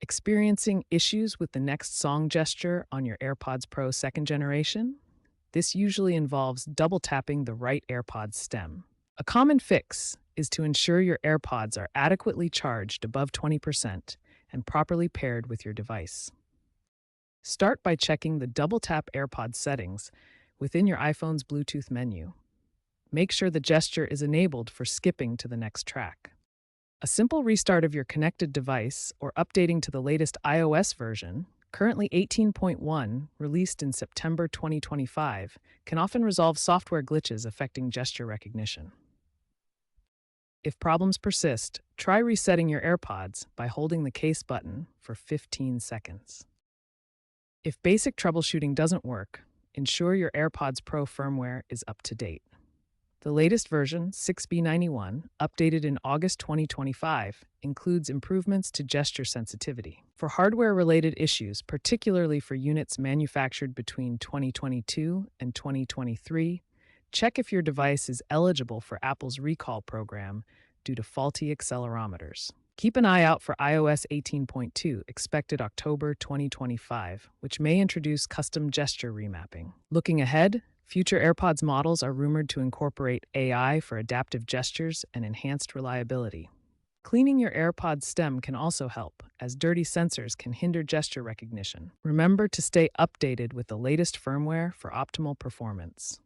Experiencing issues with the next song gesture on your AirPods Pro second generation? This usually involves double tapping the right AirPods stem. A common fix is to ensure your AirPods are adequately charged above 20% and properly paired with your device. Start by checking the double tap AirPods settings within your iPhone's Bluetooth menu. Make sure the gesture is enabled for skipping to the next track. A simple restart of your connected device or updating to the latest iOS version, currently 18.1, released in September 2025, can often resolve software glitches affecting gesture recognition. If problems persist, try resetting your AirPods by holding the case button for 15 seconds. If basic troubleshooting doesn't work, ensure your AirPods Pro firmware is up to date. The latest version, 6B91, updated in August 2025, includes improvements to gesture sensitivity. For hardware-related issues, particularly for units manufactured between 2022 and 2023, check if your device is eligible for Apple's recall program due to faulty accelerometers. Keep an eye out for iOS 18.2, expected October 2025, which may introduce custom gesture remapping. Looking ahead, future AirPods models are rumored to incorporate AI for adaptive gestures and enhanced reliability. Cleaning your AirPods stem can also help, as dirty sensors can hinder gesture recognition. Remember to stay updated with the latest firmware for optimal performance.